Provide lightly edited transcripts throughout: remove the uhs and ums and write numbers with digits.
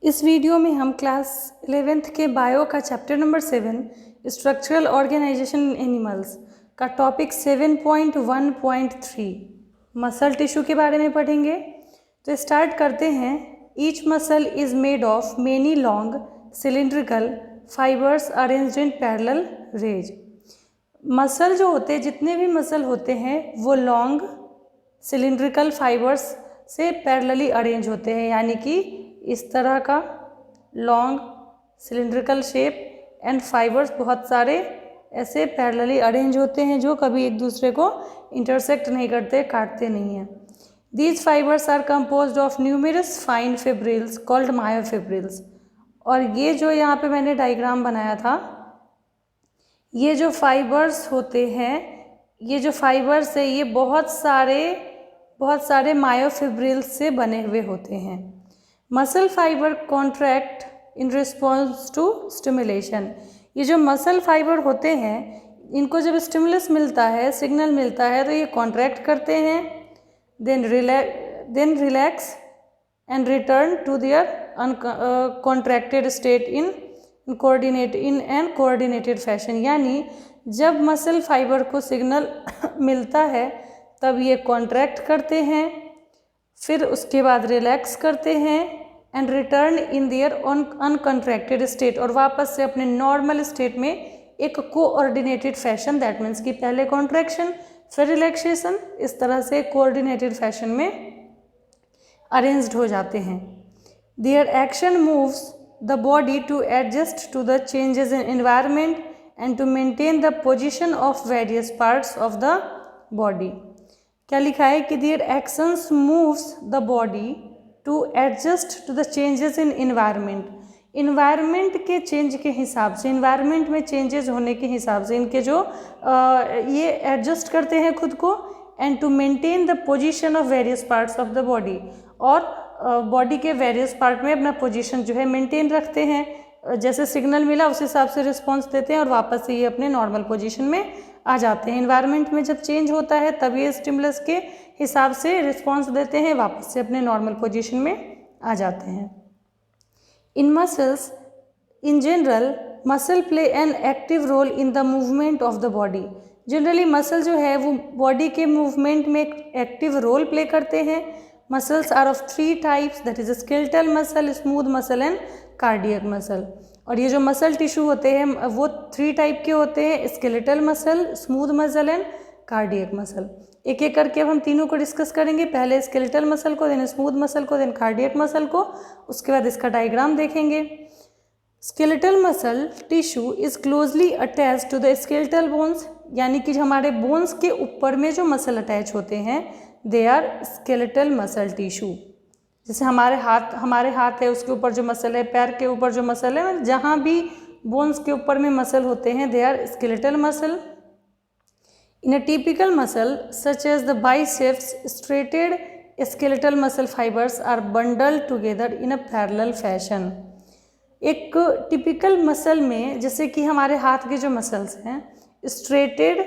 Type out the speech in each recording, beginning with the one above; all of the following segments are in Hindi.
इस वीडियो में हम क्लास 11th के बायो का चैप्टर नंबर 7 स्ट्रक्चरल ऑर्गेनाइजेशन इन एनिमल्स का टॉपिक 7.1.3 मसल टिश्यू के बारे में पढ़ेंगे। तो स्टार्ट करते हैं। Each muscle is made of many long cylindrical fibres arranged in parallel raise. Muscle जो होते हैं, जितने भी मसल होते हैं वो लॉन्ग सिलिंड्रिकल फाइबर्स से पैरेलली अरेंज होते हैं, यानी कि इस तरह का long cylindrical shape and fibres बहुत सारे ऐसे पैरेलली अरेंज होते हैं जो कभी एक दूसरे को इंटरसेक्ट नहीं करते, काटते नहीं हैं। These fibres are composed of numerous fine fibrils called myofibrils. और ये जो यहाँ पे मैंने डायग्राम बनाया था, ये जो फाइबर्स होते हैं, ये जो फाइबर्स है ये बहुत सारे मायोफिब्रिल्स से बने हुए होते हैं। Muscle fibre contract in response to stimulation. ये जो मसल फाइबर होते हैं, इनको जब स्टिमुलस मिलता है, सिग्नल मिलता है, तो ये कॉन्ट्रैक्ट करते हैं, then relax and return to their contracted state in an coordinated fashion. यानी जब मसल फाइबर को सिग्नल मिलता है तब ये कॉन्ट्रैक्ट करते हैं, फिर उसके बाद रिलैक्स करते हैं and return in their uncontracted state, और वापस से अपने नॉर्मल स्टेट में एक कोऑर्डिनेटेड फैशन, दैट मीन्स कि पहले कॉन्ट्रैक्शन फिर रिलैक्सेशन, इस तरह से कोऑर्डिनेटेड फैशन में अरेंज्ड हो जाते हैं। Their action moves the body to adjust to the changes in environment and to maintain the position of various parts of the body. क्या लिखा है कि their actions moves the body to adjust to the changes in environment. Environment के चेंज के हिसाब से, इन्वायरमेंट में चेंजेस होने के हिसाब से इनके जो ये एडजस्ट करते हैं खुद को, and to maintain the position of various parts of the body, और बॉडी के वेरियस पार्ट में अपना पोजीशन जो है मेंटेन रखते हैं। जैसे सिग्नल मिला उस हिसाब से रिस्पॉन्स देते हैं और वापस से ये अपने नॉर्मल पोजीशन में आ जाते हैं। इन्वायरमेंट में जब चेंज होता है तब ये स्टिमुलस के हिसाब से रिस्पॉन्स देते हैं, वापस से अपने नॉर्मल पोजीशन में आ जाते हैं। In muscles in general muscle play an active role in the movement of the body. Generally muscle जो है वो बॉडी के मूवमेंट में एक एक्टिव रोल प्ले करते हैं। Muscles are of 3 types, that is skeletal muscle, smooth muscle and cardiac muscle. और ये जो मसल टिश्यू होते हैं वो 3 टाइप के होते हैं, skeletal muscle, smooth muscle and cardiac muscle. एक एक करके अब हम तीनों को डिस्कस करेंगे। पहले स्केलेटल मसल को, देन स्मूथ मसल को, देन कार्डियक मसल को, उसके बाद इसका डायग्राम देखेंगे। Skeletal muscle tissue is closely attach to the skeletal bones, यानी कि हमारे बोन्स के ऊपर में जो मसल अटैच होते हैं they are skeletal muscle tissue. जैसे हमारे हाथ है, उसके ऊपर जो मसल है, पैर के ऊपर जो मसल है, जहाँ भी बोन्स के ऊपर में मसल होते हैं they are skeletal muscle. In a typical muscle such as the biceps, straighted skeletal muscle fibers are bundled together in a parallel fashion. एक टिपिकल मसल में, जैसे कि हमारे हाथ के जो मसल्स हैं, striated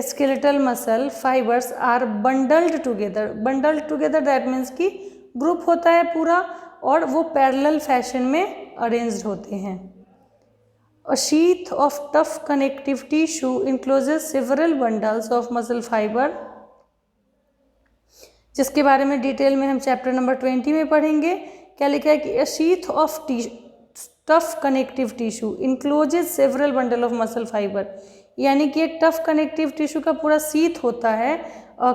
skeletal muscle fibres are bundled together. Bundled together that means कि ग्रुप होता है पूरा और वो पैरेलल फैशन में अरेंज्ड होते हैं। A sheath of tough connective tissue encloses several bundles of muscle fiber, जिसके बारे में डिटेल में हम चैप्टर नंबर 20 में पढ़ेंगे। क्या लिखा है कि a sheath of tough connective tissue encloses several bundle of muscle fiber, यानी कि एक टफ कनेक्टिव टिश्यू का पूरा शीथ होता है,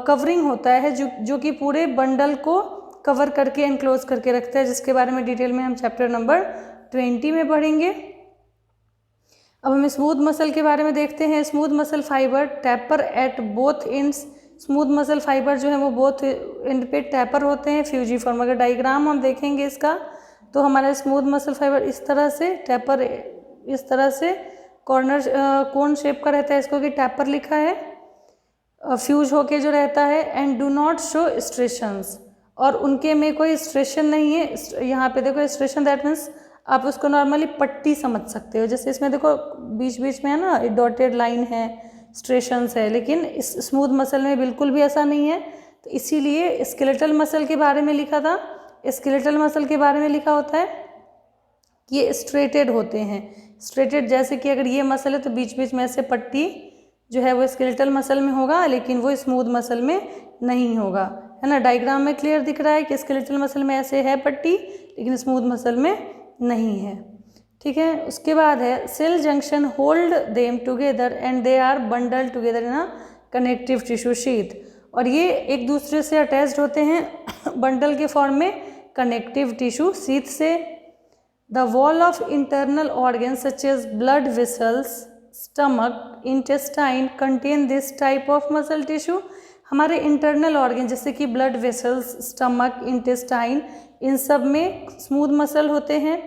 कवरिंग होता है, जो कि पूरे बंडल को कवर करके एनक्लोज करके रखता है, जिसके बारे में डिटेल में हम चैप्टर नंबर 20 में पढ़ेंगे। अब हम स्मूथ मसल के बारे में देखते हैं। Smooth muscle fibre tapper at both ends. Smooth muscle fibre जो है वो बोथ एंड पे टैपर होते हैं, फ्यूजीफॉर्म। अगर डायग्राम हम देखेंगे इसका, तो हमारा स्मूथ मसल फाइबर इस तरह से टैपर, इस तरह से कोन शेप का रहता है, इसको कि टैपर लिखा है, फ्यूज होके जो रहता है, एंड डू नॉट शो स्ट्रेशंस, और उनके में कोई स्ट्रेशन नहीं है। यहाँ पे देखो स्ट्रेशन दैट मीन्स आप उसको नॉर्मली पट्टी समझ सकते हो, जैसे इसमें देखो बीच बीच में है ना डॉटेड लाइन है, स्ट्रेशंस है, लेकिन इस स्मूथ मसल में बिल्कुल भी ऐसा नहीं है। तो इसीलिए स्केलेटल मसल के बारे में लिखा था, स्केलेटल मसल के बारे में लिखा होता है ये स्ट्रेटेड होते हैं। स्ट्रेटेड जैसे कि अगर ये मसल है तो बीच बीच में ऐसे पट्टी जो है वो स्केलेटल मसल में होगा, लेकिन वो स्मूथ मसल में नहीं होगा, है ना। डायग्राम में क्लियर दिख रहा है कि स्केलेटल मसल में ऐसे है पट्टी, लेकिन स्मूथ मसल में नहीं है, ठीक है। उसके बाद है cell junction hold them together and they are bundle together in a connective tissue sheath, और ये एक दूसरे से अटैच्ड होते हैं बंडल के फॉर्म में कनेक्टिव टिश्यू शीथ से। The wall of internal organ such as blood vessels, stomach, intestine contain this type of muscle tissue. हमारे इंटरनल ऑर्गन जैसे कि ब्लड वेसल्स, स्टमक, इंटेस्टाइन, इन सब में स्मूथ मसल होते हैं।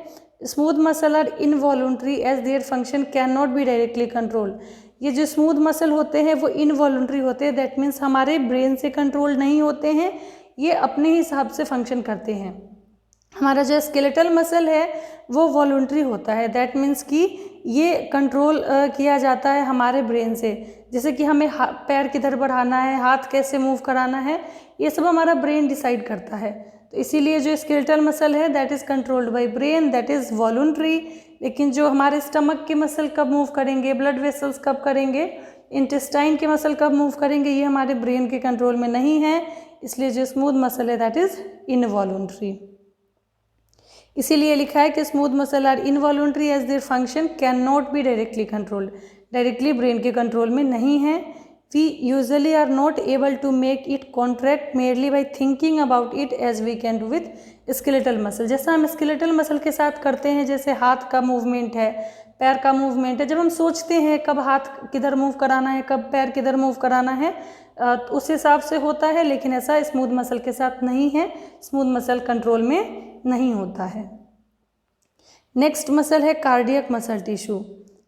Smooth muscle are involuntary as their function can not be directly control. ये जो स्मूथ मसल होते हैं वो इनवॉल्यूंटरी होते हैं, दैट मीन्स हमारे ब्रेन से कंट्रोल नहीं होते हैं, ये अपने हिसाब से फंक्शन करते हैं। हमारा जो स्केलेटल मसल है वो वॉलंटरी होता है, दैट मीन्स कि ये कंट्रोल किया जाता है हमारे ब्रेन से, जैसे कि हमें पैर किधर बढ़ाना है, हाथ कैसे मूव कराना है, ये सब हमारा ब्रेन डिसाइड करता है। तो इसीलिए जो स्केलेटल मसल है that is controlled by brain, that is voluntary. लेकिन जो हमारे स्टमक के मसल कब मूव करेंगे, ब्लड वेसल्स कब करेंगे, इंटेस्टाइन के मसल कब मूव करेंगे, ये हमारे ब्रेन के कंट्रोल में नहीं है, इसलिए जो स्मूथ मसल है दैट इज़ इनवॉलंटरी। इसीलिए लिखा है कि smooth muscle are involuntary as their function can not be directly controlled, directly brain के कंट्रोल में नहीं है। We usually are not able to make it contract merely by thinking about it as we can do with skeletal muscle. जैसा हम स्केलेटल मसल के साथ करते हैं, जैसे हाथ का मूवमेंट है, पैर का मूवमेंट है, जब हम सोचते हैं कब हाथ किधर मूव कराना है, कब पैर किधर मूव कराना है, तो उस हिसाब से होता है, लेकिन ऐसा स्मूथ मसल के साथ नहीं है, स्मूथ मसल कंट्रोल में नहीं होता है। नेक्स्ट मसल है cardiac muscle tissue,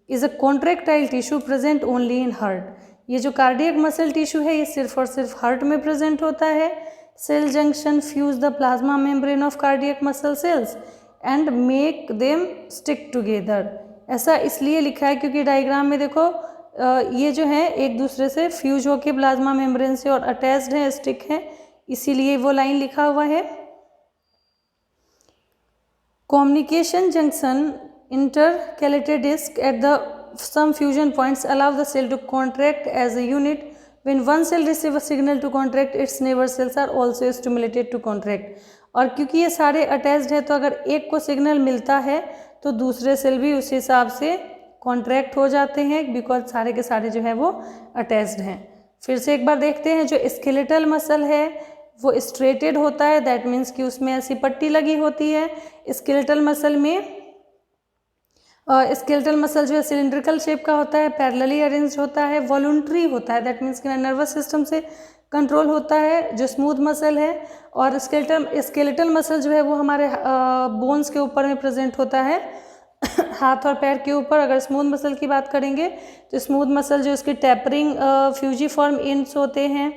is a contractile tissue present only in heart. ये जो कार्डियक मसल टिश्यू है ये सिर्फ और सिर्फ हार्ट में प्रेजेंट होता है। Cell junction fuse the plasma membrane of cardiac muscle cells and make them stick together. ऐसा इसलिए लिखा है क्योंकि डायग्राम में देखो ये जो है एक दूसरे से फ्यूज होके प्लाज्मा मेम्ब्रेन से और अटैच्ड है, स्टिक है, इसीलिए वो लाइन लिखा हुआ है। Communication junction intercalated disc at the some fusion points allow the cell to contract as a unit. When one cell receives a signal to contract, its neighbor cells are also stimulated to contract. और क्योंकि ये सारे अटैच्ड है तो अगर एक को सिग्नल मिलता है तो दूसरे सेल भी उस हिसाब से कॉन्ट्रैक्ट हो जाते हैं, बिकॉज सारे के सारे जो है वो अटैच्ड हैं। फिर से एक बार देखते हैं, जो स्केलेटल मसल है वो स्ट्रेटेड होता है, दैट मीन्स कि उसमें ऐसी पट्टी लगी होती है। स्केलेटल मसल में स्केलेटल मसल जो है सिलिंड्रिकल शेप का होता है, पैरेलली अरेंज होता है, वॉलंटरी होता है, दैट मीन्स कि नर्वस सिस्टम से कंट्रोल होता है जो स्मूथ मसल है। और स्केलेटल मसल जो है वो हमारे बोन्स के ऊपर में प्रेजेंट होता है हाथ और पैर के ऊपर। अगर स्मूथ मसल की बात करेंगे तो स्मूथ मसल जो इसके टैपरिंग फ्यूजीफॉर्म एंड्स होते हैं,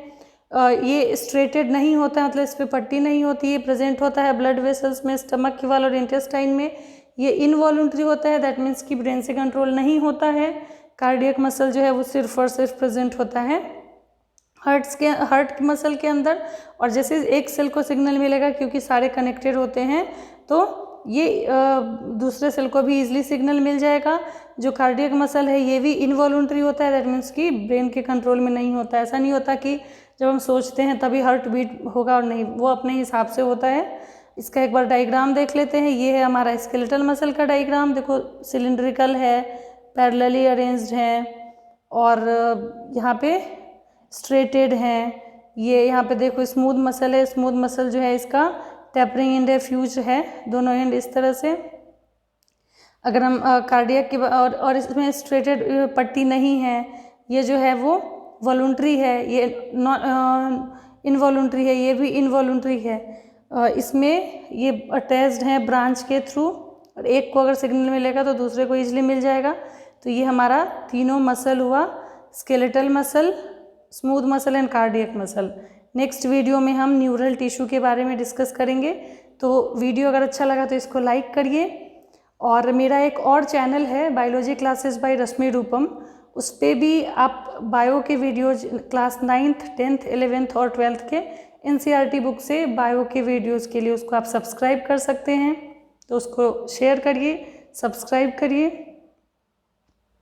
ये स्ट्रेटेड नहीं होता है, मतलब इस पर पट्टी नहीं होती है, प्रेजेंट होता है ब्लड वेसल्स में, स्टमक की वॉल और इंटेस्टाइन में। ये इनवॉलंटरी होता है, दैट मीन्स कि ब्रेन से कंट्रोल नहीं होता है। कार्डियक मसल जो है वो सिर्फ और सिर्फ प्रेजेंट होता है हार्ट मसल के अंदर। और जैसे एक सेल को सिग्नल मिलेगा, क्योंकि सारे कनेक्टेड होते हैं, तो ये दूसरे सेल को भी ईजिली सिग्नल मिल जाएगा। जो कार्डियक मसल है ये भी इनवॉलंटरी होता है, दैट मीन्स कि ब्रेन के कंट्रोल में नहीं होता है। ऐसा नहीं होता कि जब हम सोचते हैं तभी हार्ट बीट होगा, और नहीं, वो अपने हिसाब से होता है। इसका एक बार डायग्राम देख लेते हैं। ये है हमारा स्केलेटल मसल का डायग्राम, देखो सिलिंड्रिकल है, पैरेलली अरेंज्ड है, और यहाँ पे स्ट्रेटेड है। ये यहाँ पे देखो स्मूथ मसल है, स्मूथ मसल जो है इसका टैपरिंग एंड है, फ्यूज है, दोनों एंड इस तरह से। अगर हम कार्डियक की और इसमें स्ट्रेटेड पट्टी नहीं है, ये जो है वो वॉलंटरी है, ये इनवॉलंटरी है, ये भी इनवॉलंटरी है। इसमें ये अटैच्ड हैं ब्रांच के थ्रू, और एक को अगर सिग्नल मिलेगा तो दूसरे को ईजिली मिल जाएगा। तो ये हमारा तीनों मसल हुआ, skeletal muscle, smooth muscle and cardiac muscle. Next video में हम न्यूरल टिश्यू के बारे में डिस्कस करेंगे। तो वीडियो अगर अच्छा लगा तो इसको लाइक करिए। और मेरा एक और चैनल है बायोलॉजी क्लासेस बाय रश्मि रूपम, उस पर भी आप बायो के videos class 9th 10th 11th और 12th के NCERT बुक से बायो के वीडियोज़ के लिए उसको आप सब्सक्राइब कर सकते हैं। तो उसको शेयर करिए, सब्सक्राइब करिए।